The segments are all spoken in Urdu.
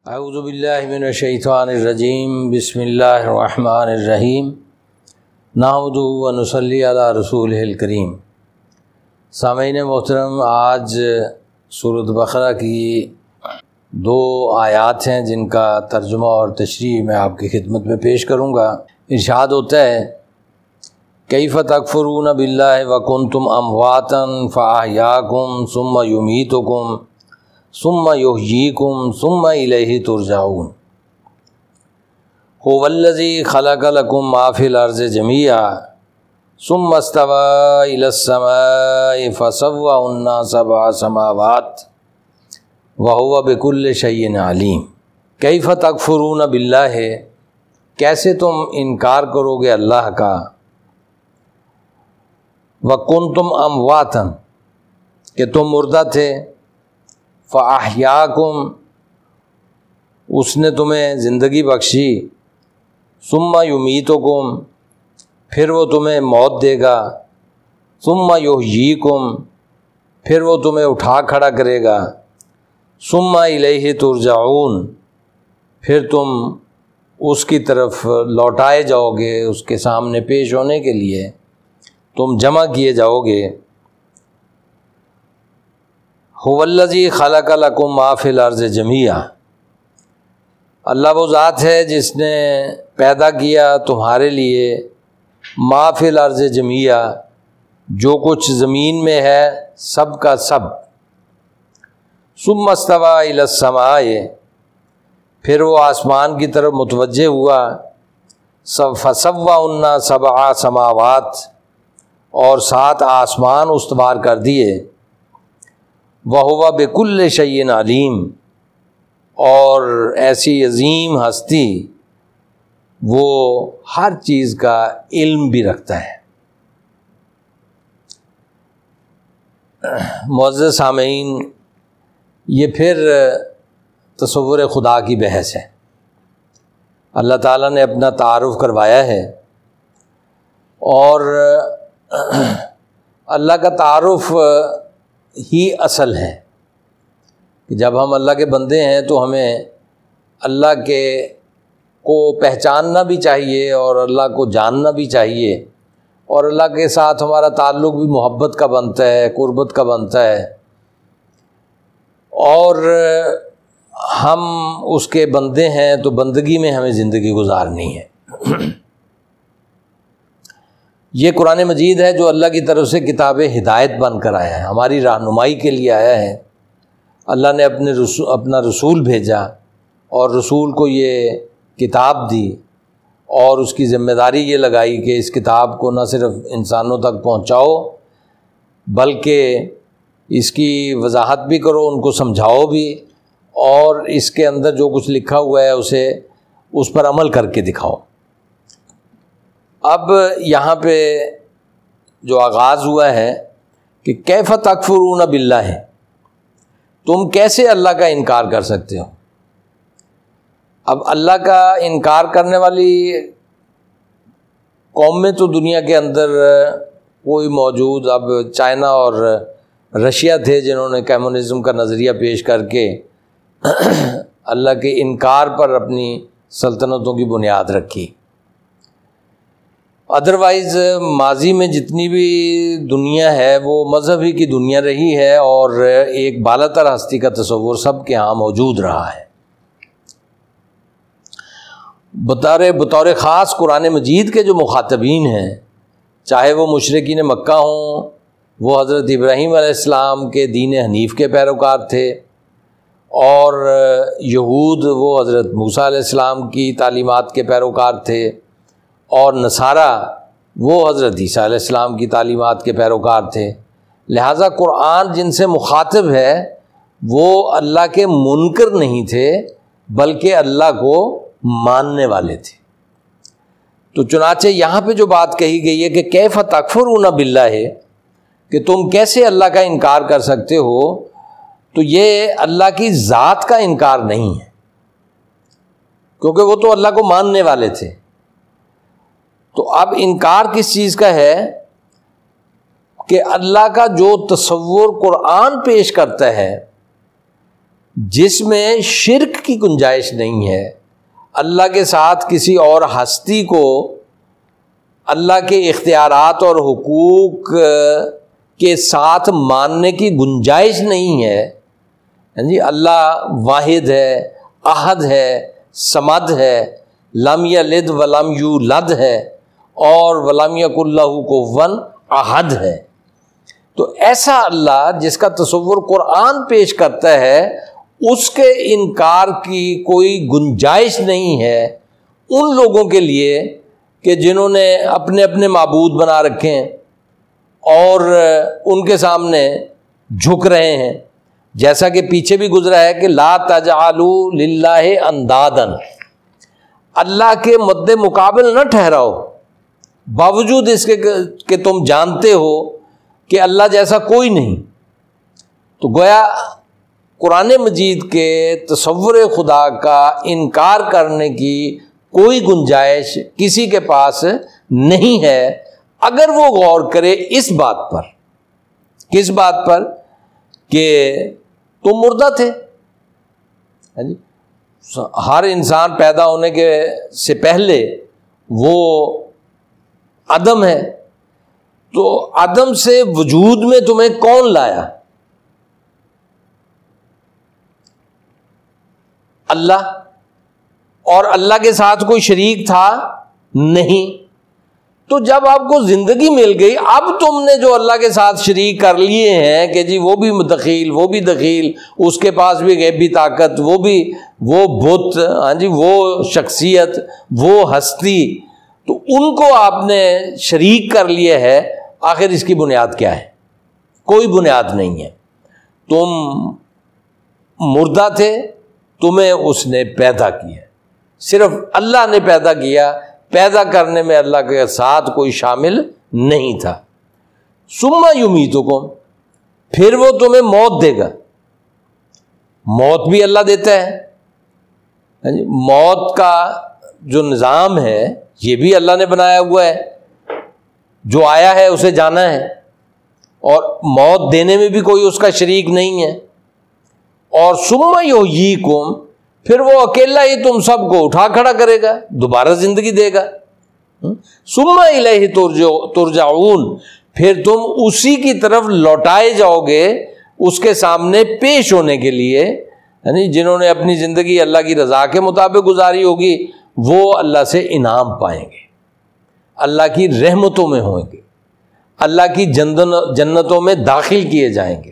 اعوذ باللہ من الشیطان الرجیم بسم اللہ الرحمن الرحیم نحمدہ و نصلی علی رسولہ الکریم۔ سامعین محترم، آج سورۃ بقرہ کی 2 آیات ہیں جن کا ترجمہ اور تشریح میں آپ کی خدمت میں پیش کروں گا۔ ارشاد ہوتا ہے کیف تکفرون باللہ وکنتم امواتا فاحیاکم ثم یمیتکم ثم یحییکم ثم الیہ ترجعون۔ هو الذی خلق لکم ما فی الارض جمیعا ثم استوى الی السماء فسواہن 7 سماوات وہو بکل شیء علیم۔ کیف تکفرون باللہ، کیسے تم انکار کرو گے اللہ کا، وکنتم امواتا، کہ تم مردہ تھے، فاحیاکم، اس نے تمہیں زندگی بخشی، ثم یمیتکم، پھر وہ تمہیں موت دے گا، ثم یحییکم، پھر وہ تمہیں اٹھا کھڑا کرے گا، ثم الیہ ترجعون، پھر تم اس کی طرف لوٹائے جاؤ گے، اس کے سامنے پیش ہونے کے لیے تم جمع کیے جاؤ گے۔ هو الذی خلق لکم ما فی الارض جمیعا، اللہ وہ ذات ہے جس نے پیدا کیا تمہارے لیے ما فی الارض جمیعا، جو کچھ زمین میں ہے سب کا سب، ثم استوی الی السماء، پھر وہ آسمان کی طرف متوجہ ہوا، فسواہن 7 سماوات، اور 7 آسمان استوار کر دیے، وَهُوَ بِكُلِّ شَيْءٍ عَلِيمٌ، اور ایسی عظیم ہستی وہ ہر چیز کا علم بھی رکھتا ہے۔ معزز سامعین، یہ پھر تصور خدا کی بحث ہے۔ اللہ تعالیٰ نے اپنا تعارف کروایا ہے، اور اللہ کا تعارف ہی اصل ہے کہ جب ہم اللہ کے بندے ہیں تو ہمیں اللہ کو پہچاننا بھی چاہیے اور اللہ کو جاننا بھی چاہیے، اور اللہ کے ساتھ ہمارا تعلق بھی محبت کا بنتا ہے، قربت کا بنتا ہے، اور ہم اس کے بندے ہیں تو بندگی میں ہمیں زندگی گزارنی ہے۔ یہ قرآن مجید ہے جو اللہ کی طرف سے کتاب ہدایت بن کر آیا ہے، ہماری رہنمائی کے لیے آیا ہے۔ اللہ نے اپنا رسول بھیجا اور رسول کو یہ کتاب دی، اور اس کی ذمہ داری یہ لگائی کہ اس کتاب کو نہ صرف انسانوں تک پہنچاؤ بلکہ اس کی وضاحت بھی کرو، ان کو سمجھاؤ بھی، اور اس کے اندر جو کچھ لکھا ہوا ہے اس پر عمل کر کے دکھاؤ۔ اب یہاں پہ جو آغاز ہوا ہے کہ کیف تکفرون باللہ، تم کیسے اللہ کا انکار کر سکتے ہو۔ اب اللہ کا انکار کرنے والی قومیں تو دنیا کے اندر کوئی موجود، اب چائنا اور رشیا تھے جنہوں نے کمیونزم کا نظریہ پیش کر کے اللہ کے انکار پر اپنی سلطنتوں کی بنیاد رکھی۔ ادروائز ماضی میں جتنی بھی دنیا ہے وہ مذہبی کی دنیا رہی ہے، اور ایک بالا تر ہستی کا تصور سب کے ہاں موجود رہا ہے۔ بطور خاص قرآن مجید کے جو مخاطبین ہیں، چاہے وہ مشرکین مکہ ہوں، وہ حضرت ابراہیم علیہ السلام کے دین حنیف کے پیروکار تھے، اور یہود وہ حضرت موسیٰ علیہ السلام کی تعلیمات کے پیروکار تھے، اور نصارہ وہ حضرت عیسیٰ علیہ السلام کی تعلیمات کے پیروکار تھے۔ لہٰذا قرآن جن سے مخاطب ہے وہ اللہ کے منکر نہیں تھے بلکہ اللہ کو ماننے والے تھے۔ تو چنانچہ یہاں پہ جو بات کہی گئی ہے کہ کیف تکفرون باللہ ہے، کہ تم کیسے اللہ کا انکار کر سکتے ہو، تو یہ اللہ کی ذات کا انکار نہیں ہے، کیونکہ وہ تو اللہ کو ماننے والے تھے۔ تو اب انکار کس چیز کا ہے کہ اللہ کا جو تصور قرآن پیش کرتا ہے جس میں شرک کی گنجائش نہیں ہے، اللہ کے ساتھ کسی اور ہستی کو اللہ کے اختیارات اور حقوق کے ساتھ ماننے کی گنجائش نہیں ہے، جی اللہ واحد ہے، احد ہے، صمد ہے، لم یلد ولم یولد ہے، اور ولم یکن لہ کفوا احد ہے، تو ایسا اللہ جس کا تصور قرآن پیش کرتا ہے، اس کے انکار کی کوئی گنجائش نہیں ہے ان لوگوں کے لیے کہ جنہوں نے اپنے اپنے معبود بنا رکھے ہیں اور ان کے سامنے جھک رہے ہیں، جیسا کہ پیچھے بھی گزرا ہے کہ لا تجعلوا للہ اندادا، اللہ کے مد مقابل نہ ٹھہراؤ، باوجود اس کے کہ تم جانتے ہو کہ اللہ جیسا کوئی نہیں۔ تو گویا قرآن مجید کے تصور خدا کا انکار کرنے کی کوئی گنجائش کسی کے پاس نہیں ہے، اگر وہ غور کرے اس بات پر۔ کس بات پر؟ کہ تم مردہ تھے، ہر انسان پیدا ہونے کے سے پہلے وہ عدم ہے، تو عدم سے وجود میں تمہیں کون لایا؟ اللہ، اور اللہ کے ساتھ کوئی شریک تھا نہیں۔ تو جب آپ کو زندگی مل گئی، اب تم نے جو اللہ کے ساتھ شریک کر لیے ہیں کہ جی وہ بھی دخیل، وہ بھی دخیل، اس کے پاس بھی غیبی طاقت، وہ بت، ہاں جی وہ شخصیت، وہ ہستی، تو ان کو آپ نے شریک کر لیا ہے۔ آخر اس کی بنیاد کیا ہے؟ کوئی بنیاد نہیں ہے۔ تم مردہ تھے، تمہیں اس نے پیدا کیا، صرف اللہ نے پیدا کیا، پیدا کرنے میں اللہ کے ساتھ کوئی شامل نہیں تھا۔ ثم یمیتکم، پھر وہ تمہیں موت دے گا۔ موت بھی اللہ دیتا ہے، موت کا جو نظام ہے یہ بھی اللہ نے بنایا ہوا ہے، جو آیا ہے اسے جانا ہے، اور موت دینے میں بھی کوئی اس کا شریک نہیں ہے۔ اور ثم یحییکم، پھر وہ اکیلا ہی تم سب کو اٹھا کھڑا کرے گا، دوبارہ زندگی دے گا۔ ثم الیہ ترجعون، پھر تم اسی کی طرف لوٹائے جاؤ گے، اس کے سامنے پیش ہونے کے لیے۔ یعنی جنہوں نے اپنی زندگی اللہ کی رضا کے مطابق گزاری ہوگی وہ اللہ سے انعام پائیں گے، اللہ کی رحمتوں میں ہوں گے، اللہ کی جنتوں میں داخل کیے جائیں گے۔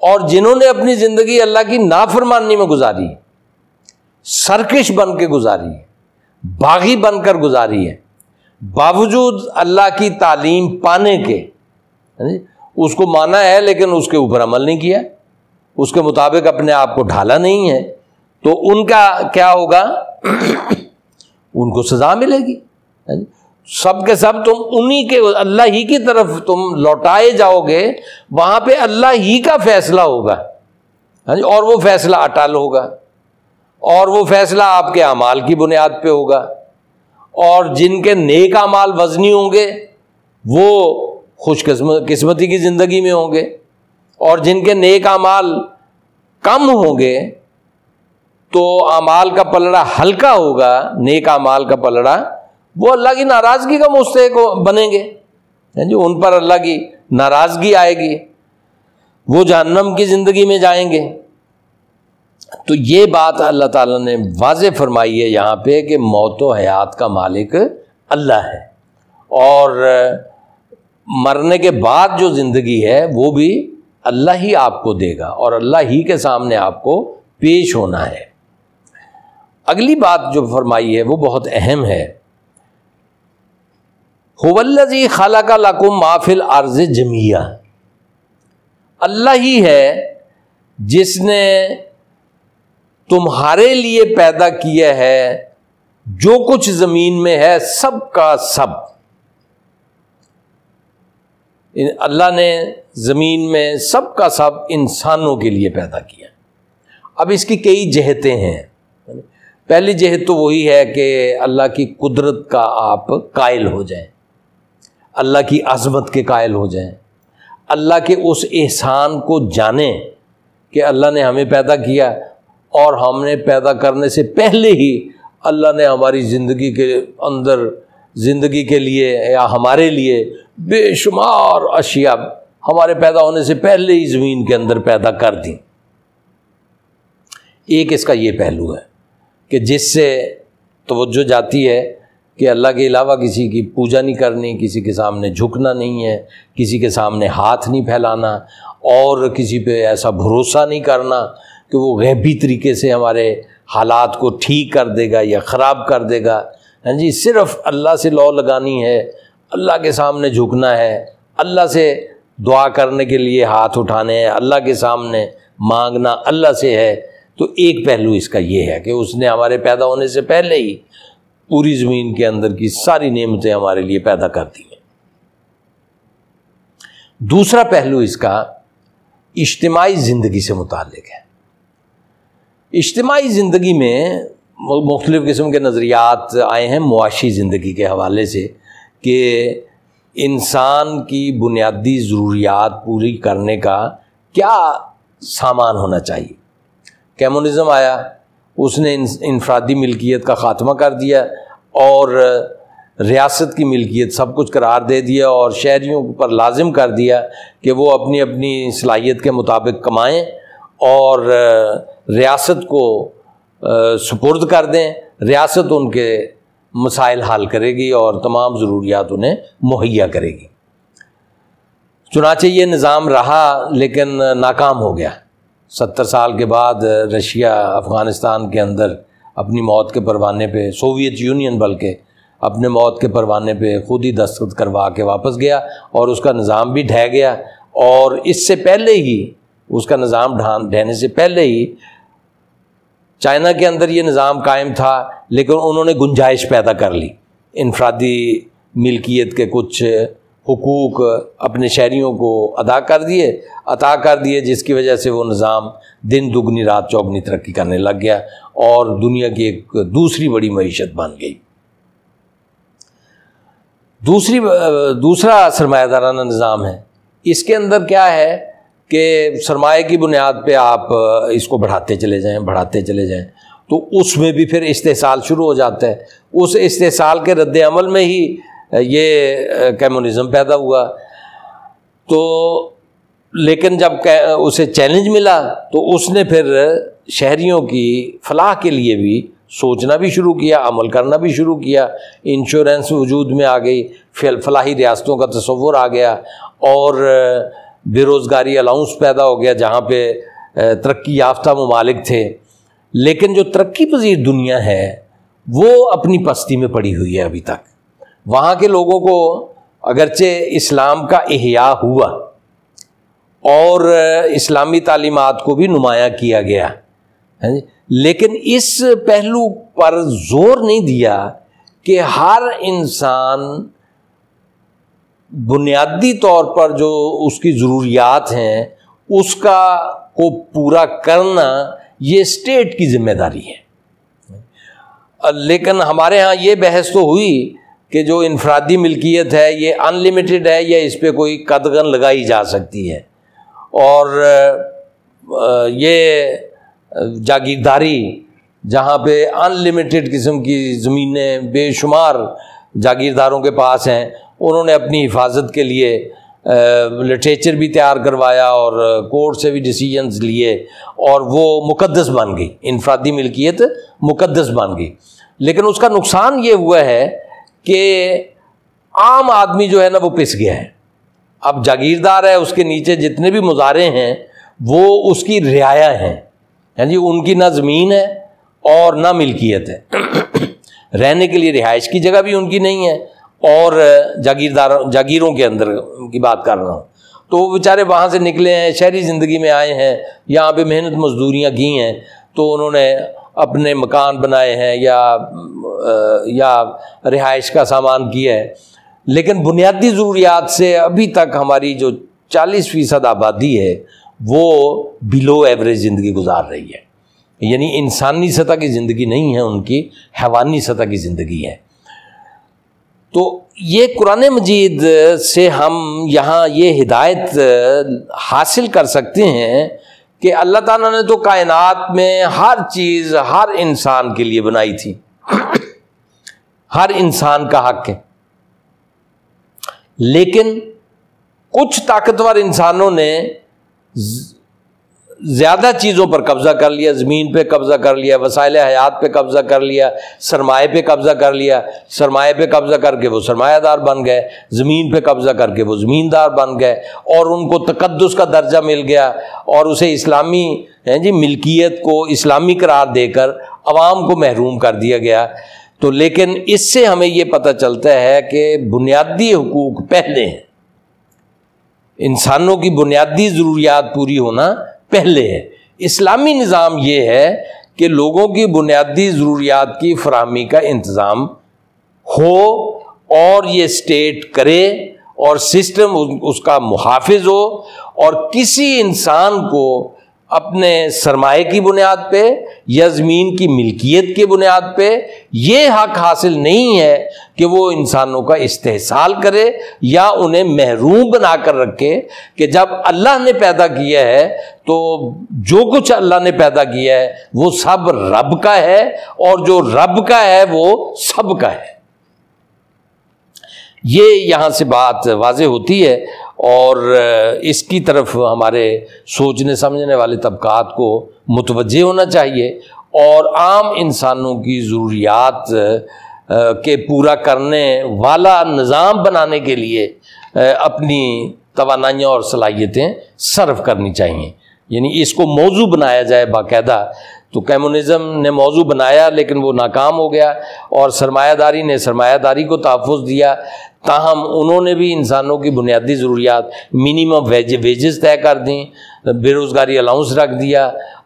اور جنہوں نے اپنی زندگی اللہ کی نافرمانی میں گزاری، سرکش بن کے گزاری ہے، باغی بن کر گزاری ہے، باوجود اللہ کی تعلیم پانے کے، اس کو مانا ہے لیکن اس کے اوپر عمل نہیں کیا، اس کے مطابق اپنے آپ کو ڈھالا نہیں ہے، تو ان کا کیا ہوگا؟ ان کو سزا ملے گی۔ سب کے سب تم انہی کے، اللہ ہی کی طرف تم لوٹائے جاؤ گے، وہاں پہ اللہ ہی کا فیصلہ ہوگا، اور وہ فیصلہ اٹل ہوگا، اور وہ فیصلہ آپ کے اعمال کی بنیاد پہ ہوگا، اور جن کے نیک اعمال وزنی ہوں گے وہ خوش قسمتی کی زندگی میں ہوں گے، اور جن کے نیک اعمال کم ہوں گے تو اعمال کا پلڑا ہلکا ہوگا، نیک اعمال کا پلڑا، وہ اللہ کی ناراضگی کا مستحق بنیں گے، ان پر اللہ کی ناراضگی آئے گی، وہ جہنم کی زندگی میں جائیں گے۔ تو یہ بات اللہ تعالیٰ نے واضح فرمائی ہے یہاں پہ کہ موت و حیات کا مالک اللہ ہے، اور مرنے کے بعد جو زندگی ہے وہ بھی اللہ ہی آپ کو دے گا، اور اللہ ہی کے سامنے آپ کو پیش ہونا ہے۔ اگلی بات جو فرمائی ہے وہ بہت اہم ہے، هو الذی خلق لکم ما فی الارض جمیعا، اللہ ہی ہے جس نے تمہارے لیے پیدا کیا ہے جو کچھ زمین میں ہے، سب کا سب۔ اللہ نے زمین میں سب کا سب انسانوں کے لیے پیدا کیا۔ اب اس کی کئی جہتیں ہیں۔ پہلی جہت تو وہی ہے کہ اللہ کی قدرت کا آپ قائل ہو جائیں، اللہ کی عظمت کے قائل ہو جائیں، اللہ کے اس احسان کو جانیں کہ اللہ نے ہمیں پیدا کیا اور ہم نے پیدا کرنے سے پہلے ہی اللہ نے ہماری زندگی کے اندر زندگی کے لیے یا ہمارے لیے بے شمار اشیاء ہمارے پیدا ہونے سے پہلے ہی زمین کے اندر پیدا کر دیں۔ ایک اس کا یہ پہلو ہے کہ جس سے توجہ جاتی ہے کہ اللہ کے علاوہ کسی کی پوجا نہیں کرنی، کسی کے سامنے جھکنا نہیں ہے، کسی کے سامنے ہاتھ نہیں پھیلانا، اور کسی پہ ایسا بھروسہ نہیں کرنا کہ وہ غیبی طریقے سے ہمارے حالات کو ٹھیک کر دے گا یا خراب کر دے گا۔ ہاں جی، صرف اللہ سے لو لگانی ہے، اللہ کے سامنے جھکنا ہے، اللہ سے دعا کرنے کے لیے ہاتھ اٹھانے ہیں، اللہ کے سامنے مانگنا اللہ سے ہے۔ تو ایک پہلو اس کا یہ ہے کہ اس نے ہمارے پیدا ہونے سے پہلے ہی پوری زمین کے اندر کی ساری نعمتیں ہمارے لیے پیدا کر دی ہیں۔ دوسرا پہلو اس کا اجتماعی زندگی سے متعلق ہے۔ اجتماعی زندگی میں مختلف قسم کے نظریات آئے ہیں معاشی زندگی کے حوالے سے کہ انسان کی بنیادی ضروریات پوری کرنے کا کیا سامان ہونا چاہیے۔ کمیونزم آیا، اس نے انفرادی ملکیت کا خاتمہ کر دیا اور ریاست کی ملکیت سب کچھ قرار دے دیا اور شہریوں پر لازم کر دیا کہ وہ اپنی اپنی صلاحیت کے مطابق کمائیں اور ریاست کو سپرد کر دیں، ریاست ان کے مسائل حل کرے گی اور تمام ضروریات انہیں مہیا کرے گی۔ چنانچہ یہ نظام رہا لیکن ناکام ہو گیا۔ 70 سال کے بعد رشیا افغانستان کے اندر اپنی موت کے پروانے پہ، سوویت یونین بلکہ اپنے موت کے پروانے پہ خود ہی دستخط کروا کے واپس گیا اور اس کا نظام بھی ڈھہ گیا، اور اس سے پہلے ہی اس کا نظام ڈھہنے سے پہلے ہی چائنا کے اندر یہ نظام قائم تھا، لیکن انہوں نے گنجائش پیدا کر لی، انفرادی ملکیت کے کچھ حقوق اپنے شہریوں کو عطا کر دیے، جس کی وجہ سے وہ نظام دن دگنی رات چوگنی ترقی کرنے لگ گیا اور دنیا کی ایک دوسری بڑی معیشت بن گئی۔ دوسرا سرمایہ دارانہ نظام ہے، اس کے اندر کیا ہے کہ سرمایہ کی بنیاد پہ آپ اس کو بڑھاتے چلے جائیں تو اس میں بھی پھر استحصال شروع ہو جاتا ہے۔ اس استحصال کے رد عمل میں ہی یہ کمیونزم پیدا ہوا۔ تو لیکن جب اسے چیلنج ملا تو اس نے پھر شہریوں کی فلاح کے لیے بھی سوچنا بھی شروع کیا، عمل کرنا بھی شروع کیا۔ انشورنس وجود میں آ گئی، فلاحی ریاستوں کا تصور آ گیا اور بے روزگاری الاؤنس پیدا ہو گیا جہاں پہ ترقی یافتہ ممالک تھے۔ لیکن جو ترقی پذیر دنیا ہے وہ اپنی پستی میں پڑی ہوئی ہے ابھی تک۔ وہاں کے لوگوں کو اگرچہ اسلام کا احیاء ہوا اور اسلامی تعلیمات کو بھی نمایاں کیا گیا، لیکن اس پہلو پر زور نہیں دیا کہ ہر انسان بنیادی طور پر جو اس کی ضروریات ہیں اس کو پورا کرنا یہ اسٹیٹ کی ذمہ داری ہے۔ لیکن ہمارے ہاں یہ بحث تو ہوئی کہ جو انفرادی ملکیت ہے یہ ان لمیٹڈ ہے یا اس پہ کوئی قدغن لگائی جا سکتی ہے، اور یہ جاگیرداری جہاں پہ ان لمیٹڈ قسم کی زمینیں بے شمار جاگیرداروں کے پاس ہیں، انہوں نے اپنی حفاظت کے لیے لٹریچر بھی تیار کروایا اور کورٹ سے بھی ڈیسیجنز لیے اور وہ مقدس بن گئی، انفرادی ملکیت مقدس بن گئی۔ لیکن اس کا نقصان یہ ہوا ہے کہ عام آدمی جو ہے نا وہ پس گیا ہے۔ اب جاگیردار ہے، اس کے نیچے جتنے بھی مزارع ہیں وہ اس کی رعایا ہیں، ہاں جی، ان کی نہ زمین ہے اور نہ ملکیت ہے، رہنے کے لیے رہائش کی جگہ بھی ان کی نہیں ہے، اور جاگیروں کے اندر کی بات کر رہا ہوں۔ تو وہ بیچارے وہاں سے نکلے ہیں، شہری زندگی میں آئے ہیں، یہاں پہ محنت مزدوریاں کی ہیں، تو انہوں نے اپنے مکان بنائے ہیں یا رہائش کا سامان کیا ہے، لیکن بنیادی ضروریات سے ابھی تک ہماری جو 40% آبادی ہے وہ بلو ایوریج زندگی گزار رہی ہے، یعنی انسانی سطح کی زندگی نہیں ہے ان کی، حیوانی سطح کی زندگی ہے۔ تو یہ قرآن مجید سے ہم یہاں یہ ہدایت حاصل کر سکتے ہیں کہ اللہ تعالیٰ نے تو کائنات میں ہر چیز ہر انسان کے لیے بنائی تھی، ہر انسان کا حق ہے، لیکن کچھ طاقتور انسانوں نے زیادہ چیزوں پر قبضہ کر لیا، زمین پہ قبضہ کر لیا، وسائل حیات پہ قبضہ کر لیا، سرمایہ پہ قبضہ کر لیا، سرمایہ پہ قبضہ کر کے وہ سرمایہ دار بن گئے، زمین پہ قبضہ کر کے وہ زمیندار بن گئے، اور ان کو تقدس کا درجہ مل گیا، اور اسے اسلامی ملکیت کو اسلامی قرار دے کر عوام کو محروم کر دیا گیا۔ تو لیکن اس سے ہمیں یہ پتہ چلتا ہے کہ بنیادی حقوق پہلے ہیں، انسانوں کی بنیادی ضروریات پوری ہونا پہلے ہے۔ اسلامی نظام یہ ہے کہ لوگوں کی بنیادی ضروریات کی فراہمی کا انتظام ہو، اور یہ اسٹیٹ کرے، اور سسٹم اس کا محافظ ہو، اور کسی انسان کو اپنے سرمایہ کی بنیاد پہ یا زمین کی ملکیت کی بنیاد پہ یہ حق حاصل نہیں ہے کہ وہ انسانوں کا استحصال کرے یا انہیں محروم بنا کر رکھے، کہ جب اللہ نے پیدا کیا ہے تو جو کچھ اللہ نے پیدا کیا ہے وہ سب رب کا ہے، اور جو رب کا ہے وہ سب کا ہے۔ یہ یہاں سے بات واضح ہوتی ہے، اور اس کی طرف ہمارے سوچنے سمجھنے والے طبقات کو متوجہ ہونا چاہیے، اور عام انسانوں کی ضروریات کے پورا کرنے والا نظام بنانے کے لیے اپنی توانائیاں اور صلاحیتیں صرف کرنی چاہیے۔ یعنی اس کو موضوع بنایا جائے باقاعدہ۔ تو کمیونزم نے موضوع بنایا لیکن وہ ناکام ہو گیا، اور سرمایہ داری نے سرمایہ داری کو تحفظ دیا، تاہم انہوں نے بھی انسانوں کی بنیادی ضروریات منیمم ویجز طے کر دیں، بے روزگاری الاؤنس رکھ دیا،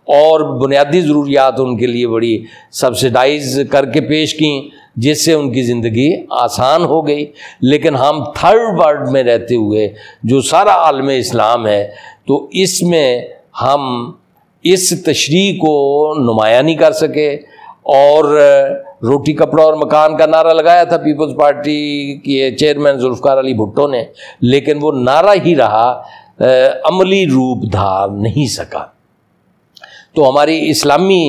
اور بنیادی ضروریات ان کے لیے بڑی سبسڈائز کر کے پیش کیں، جس سے ان کی زندگی آسان ہو گئی۔ لیکن ہم تھرڈ ورلڈ میں رہتے ہوئے جو سارا عالم اسلام ہے، تو اس میں ہم اس تشریح کو نمایاں نہیں کر سکے، اور روٹی کپڑا اور مکان کا نعرہ لگایا تھا پیپلز پارٹی کے چیئرمین ذوالفقار علی بھٹو نے، لیکن وہ نعرہ ہی رہا، عملی روپ دھار نہیں سکا۔ تو ہماری اسلامی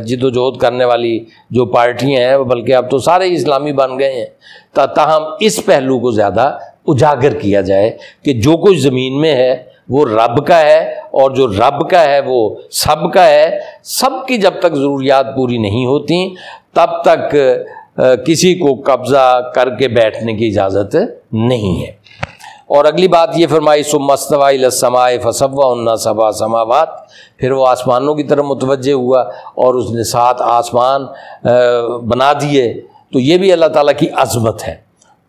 جد و جہد کرنے والی جو پارٹیاں ہیں، بلکہ اب تو سارے اسلامی بن گئے ہیں، تاہم اس پہلو کو زیادہ اجاگر کیا جائے کہ جو کچھ زمین میں ہے وہ رب کا ہے، اور جو رب کا ہے وہ سب کا ہے۔ سب کی جب تک ضروریات پوری نہیں ہوتی تب تک کسی کو قبضہ کر کے بیٹھنے کی اجازت نہیں ہے۔ اور اگلی بات یہ فرمائی ثم استوى الى السماء فسواهن سبع سماوات، پھر وہ آسمانوں کی طرف متوجہ ہوا اور اس نے 7 آسمان بنا دیے۔ تو یہ بھی اللہ تعالیٰ کی عظمت ہے۔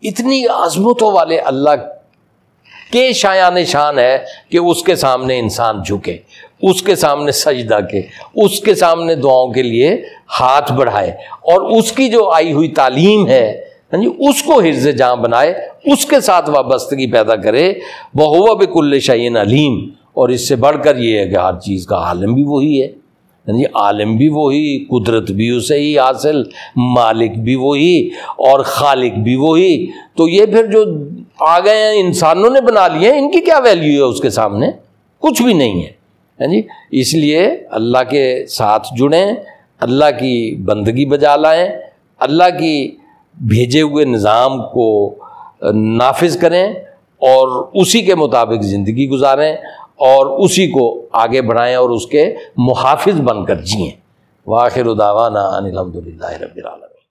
اتنی عظمتوں والے اللہ کے شایان شان ہے کہ اس کے سامنے انسان جھکے، اس کے سامنے سجدہ کے، اس کے سامنے دعاؤں کے لیے ہاتھ بڑھائے، اور اس کی جو آئی ہوئی تعلیم ہے اس کو حفظ جاں بنائے، اس کے ساتھ وابستگی پیدا کرے۔ وَهُوَ بِكُلِّ شَيْءٍ عَلِيمٌ، اور اس سے بڑھ کر یہ ہے کہ ہر چیز کا عالم بھی وہی ہے، عالم بھی وہی، قدرت بھی اسے ہی حاصل، مالک بھی وہی، اور خالق بھی وہی۔ تو یہ پھر جو آ گئے ہیں انسانوں نے بنا لیے ہیں، ان کی کیا ویلیو ہے اس کے سامنے؟ کچھ بھی نہیں ہے۔ اس لیے اللہ کے ساتھ جڑیں، اللہ کی بندگی بجا لائیں، اللہ کی بھیجے ہوئے نظام کو نافذ کریں، اور اسی کے مطابق زندگی گزاریں، اور اسی کو آگے بڑھائیں، اور اس کے محافظ بن کر جئیں۔ وآخر دعوانا ان الحمد للہ رب العالمین۔